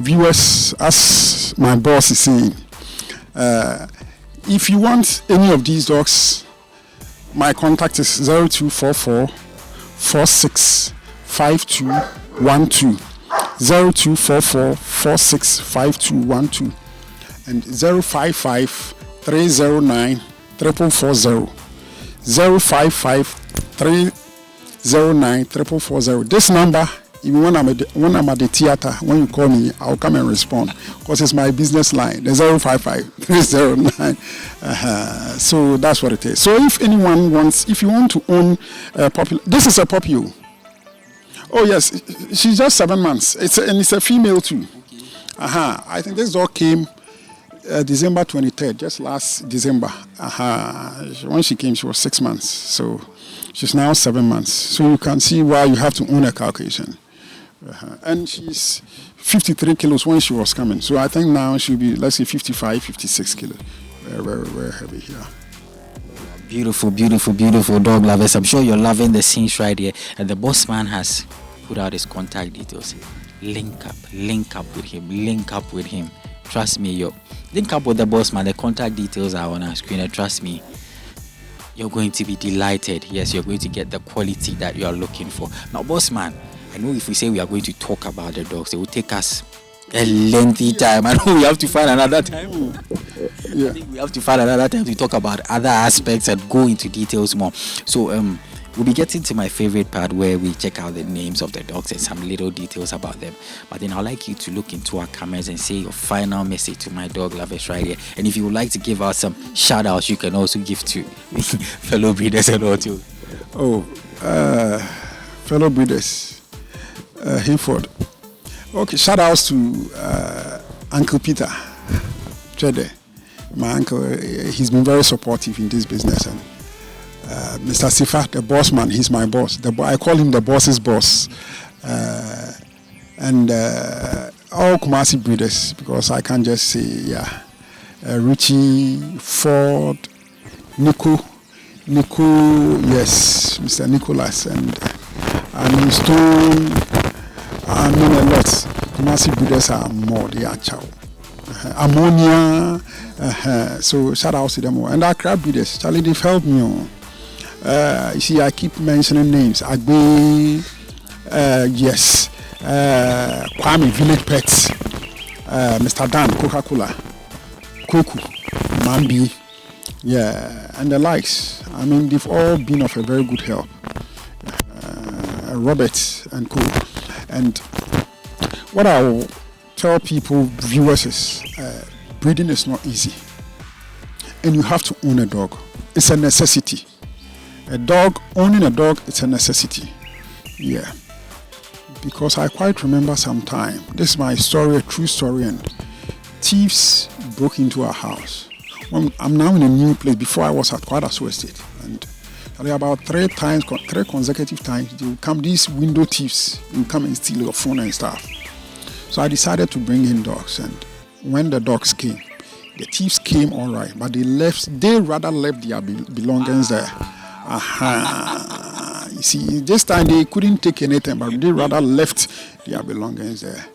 viewers, as my boss is saying, if you want any of these dogs, my contact is 0244 465212, 0244 465212, and 055 309 440, 055 309 440. This number, even when I'm at the theater, when you call me, I'll come and respond, because it's my business line, the 055 309. So that's what it is. So if anyone wants, if you want to own a puppy, this is a puppy. Oh yes, she's just 7 months. It's a female too. I think this dog came December 23rd, just last December. When she came, she was 6 months. So she's now 7 months. So you can see why you have to own a Caucasian. And she's 53 kilos when she was coming. So I think now she'll be, let's say, 55, 56 kilos. Very heavy here. Beautiful, beautiful, beautiful dog lovers. I'm sure you're loving the scenes right here. And the boss man has put out his contact details. Link up with him. Trust me, link up with the boss man. The contact details are on our screen, and trust me, you're going to be delighted. Yes, you're going to get the quality that you are looking for. Now, boss man, I know if we say we are going to talk about the dogs, it will take us a lengthy time. I know we have to find another time. Yeah. I think we have to find another time to talk about other aspects and go into details more. So we'll be getting to my favorite part, where we check out the names of the dogs and some little details about them. But then I'd like you to look into our cameras and say your final message to my dog lovers right here. And if you would like to give out some shout outs, you can also give to fellow breeders and all too. Fellow breeders, Hayford. Okay, shout outs to Uncle Peter Chede. My uncle, he's been very supportive in this business, and Mr. Sifa, the boss man, he's my boss. I call him the boss's boss. And all Kumasi breeders, because I can't just say, Richie, Ford, Nico, yes, Mr. Nicholas, and Stone, a lot. Kumasi breeders are more, they are chow. Ammonia, so shout out to them all. And our crab breeders, Charlie, they've helped me on. You see, I keep mentioning names. Agbe, yes, Kwame Village Pets, Mr. Dan, Coca-Cola, Koku, Mambi, and the likes. I mean, they've all been of a very good help. Robert and Co. And what I will tell people, viewers, is breeding is not easy. and you have to own a dog. It's a necessity. Owning a dog, it's a necessity. Yeah. Because I quite remember some time. This is my story, a true story, and thieves broke into our house. I'm now in a new place. Before I was at Kwadaso Estate, and about three consecutive times, they will come, these window thieves will come and steal your phone and stuff. So I decided to bring in dogs, and when the dogs came, the thieves came all right, but they rather left their belongings there. You see, this time they couldn't take anything, but they rather left their belongings there.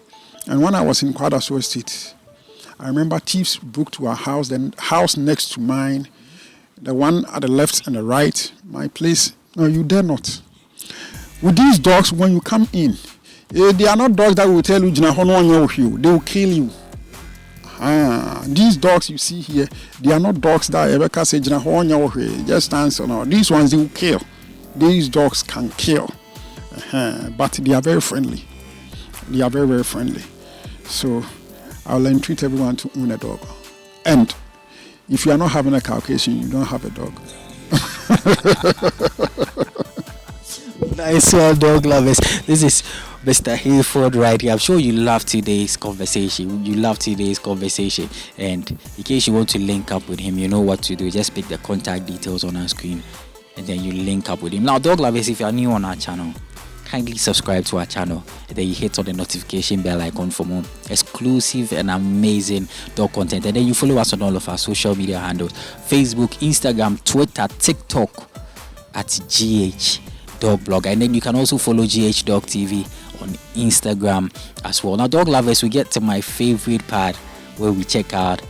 And when I was in Kwadaso Estate, I remember thieves broke to our house, then house next to mine, the one at the left and the right, my place. No, you dare not. With these dogs, when you come in, they are not dogs that will tell you, they will kill you. These dogs you see here, they are not dogs that ever can say, just answer. No, these ones they will kill. These dogs can kill. But they are very friendly. They are very, very friendly. So I'll entreat everyone to own a dog. And if you are not having a Caucasian, you don't have a dog. Nice one, dog lovers. This is Mr. Hayford right here. I'm sure you love today's conversation. And in case you want to link up with him, you know what to do. Just pick the contact details on our screen, and then you link up with him. Now, dog lovers, if you are new on our channel, kindly subscribe to our channel, and then you hit on the notification bell icon for more exclusive and amazing dog content. And then you follow us on all of our social media handles: Facebook, Instagram, Twitter, TikTok at GH Dog Blog. And then you can also follow GH Dog TV on Instagram as well. Now, dog lovers, we get to my favorite part where we check out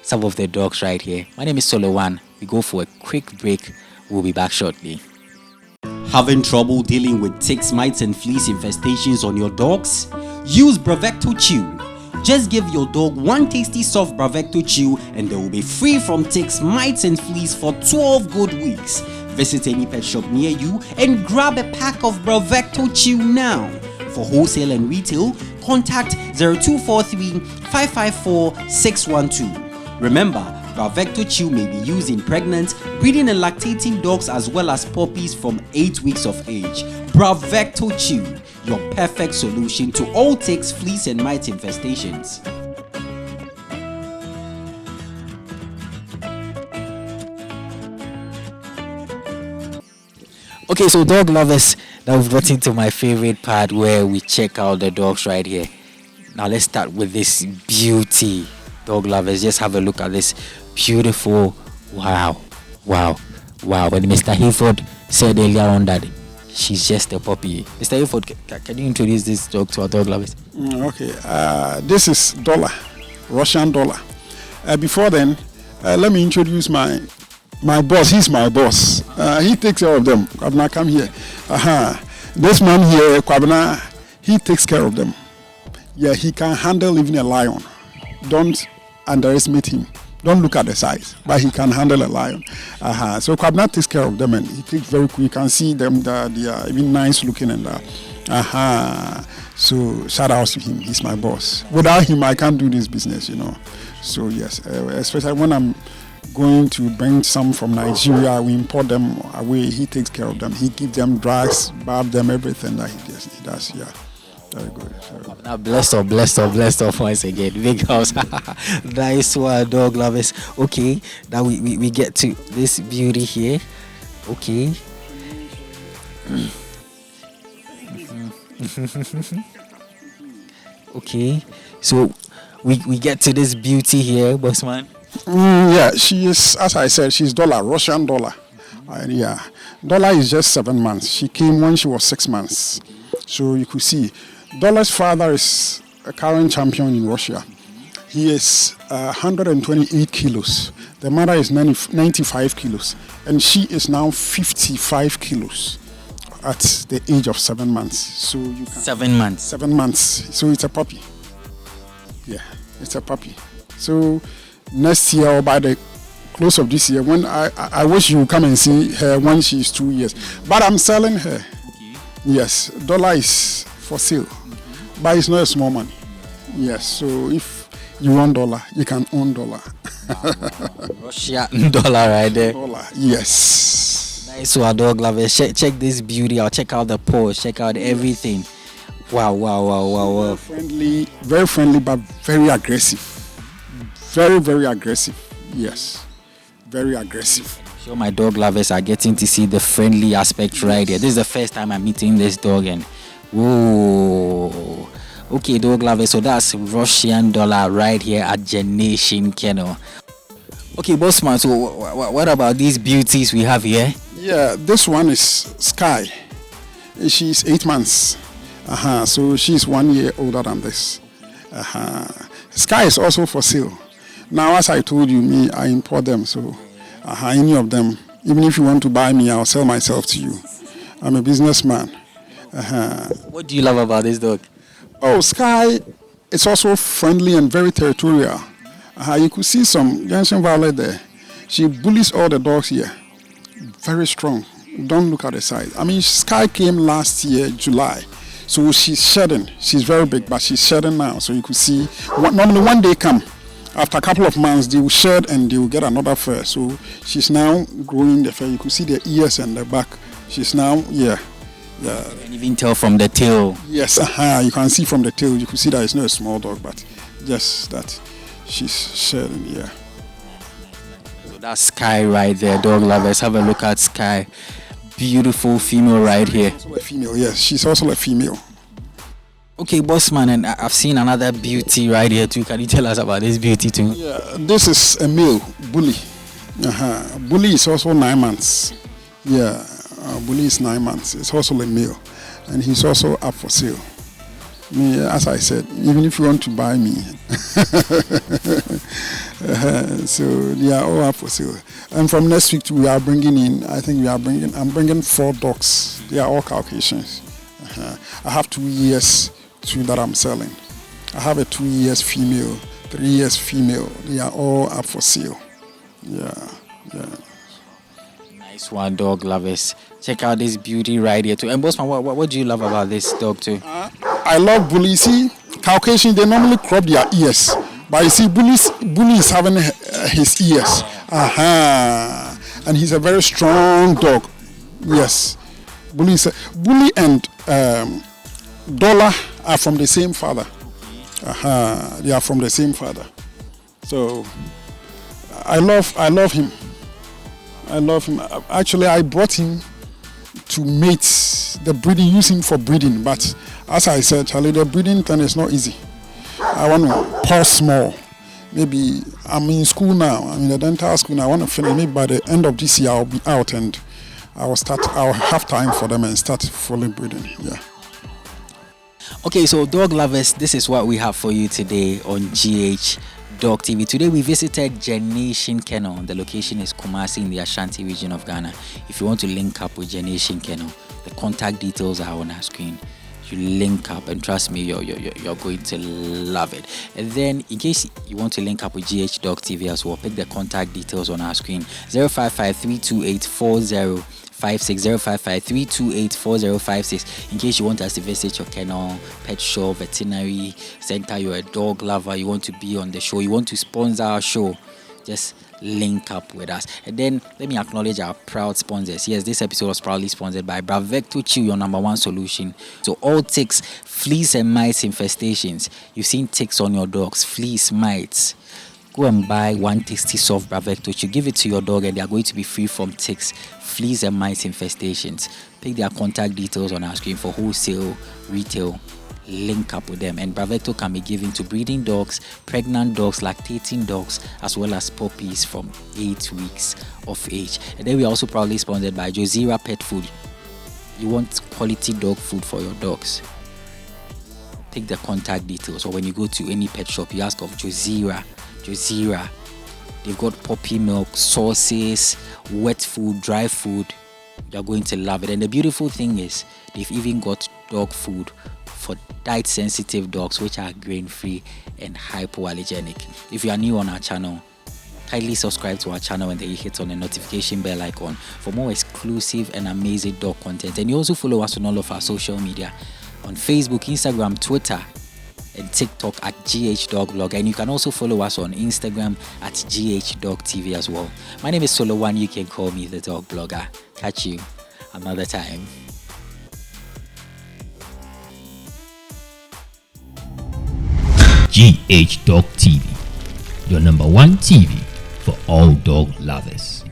some of the dogs right here. My name is Solo1. We go for a quick break. We'll be back shortly. Having trouble dealing with ticks, mites and fleas infestations on your dogs? Use Bravecto Chew. Just give your dog one tasty soft Bravecto Chew and they will be free from ticks, mites and fleas for 12 good weeks. Visit any pet shop near you and grab a pack of Bravecto Chew now. For wholesale and retail, contact 0243 554 612. Remember, Bravecto Chew may be used in pregnant, breeding and lactating dogs as well as puppies from 8 weeks of age. Bravecto Chew, your perfect solution to all ticks, fleas and mite infestations. Okay, so dog lovers, now we've got into my favorite part where we check out the dogs right here. Now let's start with this beauty. Dog lovers, just have a look at this beautiful, wow. And Mr. Hayford said earlier on that she's just a puppy. Mr. Hayford, can you introduce this dog to our dog lovers? Okay, this is Dollar, Russian Dollar. Before then, let me introduce my boss. He's my boss. He takes care of them. Kwabena, come here. This man here, Kwabena, he takes care of them. Yeah, he can handle even a lion. Don't underestimate him. Don't look at the size, but he can handle a lion. So Kwabena takes care of them, and he takes very quick. You can see them; they are even nice looking, and so shout out to him. He's my boss. Without him, I can't do this business, So yes, especially when I'm going to bring some from Nigeria, we import them away. He takes care of them. He gives them drugs, bath them, everything that he does. Yeah. Very good. Now blessed up once again. Big house. Nice one, dog lovers. Okay, now we get to this beauty here. Okay. Okay, so we get to this beauty here, bossman. Yeah, she is, as I said, she's Dollar, Russian Dollar. Yeah, Dollar is just 7 months. She came when she was 6 months. So you could see, Dollar's father is a current champion in Russia. He is 128 kilos. The mother is 95 kilos. And she is now 55 kilos at the age of 7 months. So you can 7 months. 7 months. So it's a puppy. Yeah, it's a puppy. So next year or by the close of this year, when I wish you come and see her when she's 2 years. But I'm selling her. Okay. Yes, Dollar is for sale, but it's not a small money. Yes, so if You want dollar, you can own dollar. Russian dollar right there. Dollar, yes. Nice one, dog lovers. Check this beauty out. Check out the pose. Check out everything. Wow. Very friendly, but very aggressive. Very aggressive. Yes, very aggressive. Sure, my dog lovers are getting to see the friendly aspect right here. This is the first time I'm meeting this dog, and whoa. Okay, dog lovers. So that's Russian dollar right here at Genation Kennel. Okay, bossman. So what about these beauties we have here? Yeah, this one is Sky. She's 8 months. So she's 1 year older than this. Sky is also for sale. Now, as I told you, I import them. So any of them, even if you want to buy me, I'll sell myself to you. I'm a businessman. What do you love about this dog? Oh, Sky is also friendly and very territorial. You could see some Genation Violet there. She bullies all the dogs here. Very strong. Don't look at the size. I mean, Sky came last year, July. So she's shedding. She's very big, but she's shedding now. So you could see, normally when they come, after a couple of months, they will shed and they will get another fur. So she's now growing the fur. You could see the ears and the back. She's now, yeah. You can even tell from the tail. Yes, you can see from the tail. You can see that it's not a small dog, but just that she's shedding, yeah. So that's Sky right there, dog lovers. Have a look at Sky. Beautiful female right here. Also a female, yes. She's also a female. Okay, bossman, and I've seen another beauty right here too. Can you tell us about this beauty too? Yeah, this is a male, Bully. Bully is also 9 months. Yeah, Bully is 9 months. It's also a male, and he's also up for sale. As I said, even if you want to buy me, so they are all up for sale. And from next week we are bringing in. I'm bringing 4 dogs. They are all Caucasians. I have 2 years two that I'm selling. I have a 2 years female, 3 years female. They are all up for sale. Yeah. Nice one, dog lovers. Check out this beauty right here too. And bossman, what do you love about this dog too? I love Bully. See, Caucasian, they normally crop their ears. But you see, Bully is having his ears. And he's a very strong dog. Yes. Bully and Dollar are from the same father. They are from the same father. So I love him. Actually, I brought him to mate the breeding, use him for breeding. But as I said, Charlie, the breeding thing is not easy. I want to pause small. Maybe I'm in school now. I'm in the dental school now. I want to finish. Maybe by the end of this year, I'll be out and I'll have time for them and start fully breeding. Yeah. Okay, so dog lovers, this is what we have for you today on GH Dog TV. Today we visited Genation Kennel. The location is Kumasi in the Ashanti Region of Ghana. If you want to link up with Genation Kennel, the contact details are on our screen. You link up, and trust me, you're going to love it. And then, in case you want to link up with GH Dog TV as well, pick the contact details on our screen: 055-328-4056, 055-328-4056. In case you want us to visit your kennel, pet shop, veterinary center, you're a dog lover, you want to be on the show, you want to sponsor our show, just link up with us. And then let me acknowledge our proud sponsors. Yes, this episode was proudly sponsored by Bravecto Chew, your #1 solution to all ticks, fleas and mites infestations. You've seen ticks on your dogs, fleas, mites. Go and buy one tasty soft Bravecto Chew. Give it to your dog and they are going to be free from ticks, fleas and mites infestations. Pick their contact details on our screen for wholesale, retail. Link up with them, and Bravecto can be given to breeding dogs, pregnant dogs, lactating dogs, as well as puppies from 8 weeks of age. And then we are also proudly sponsored by Josira Pet Food. You want quality dog food for your dogs? Take the contact details, or when you go to any pet shop, you ask of Josira. They've got puppy milk, sauces, wet food, dry food. You're going to love it. And the beautiful thing is, they've even got dog food for diet sensitive dogs, which are grain free and hypoallergenic. If you are new on our channel, kindly subscribe to our channel and then you hit on the notification bell icon for more exclusive and amazing dog content. And you also follow us on all of our social media on Facebook, Instagram, Twitter, and TikTok at GH Dog Blogger. And you can also follow us on Instagram at GH Dog TV as well. My name is Solo One. You can call me the Dog Blogger. Catch you another time. GH Dog TV, your number one TV for all dog lovers.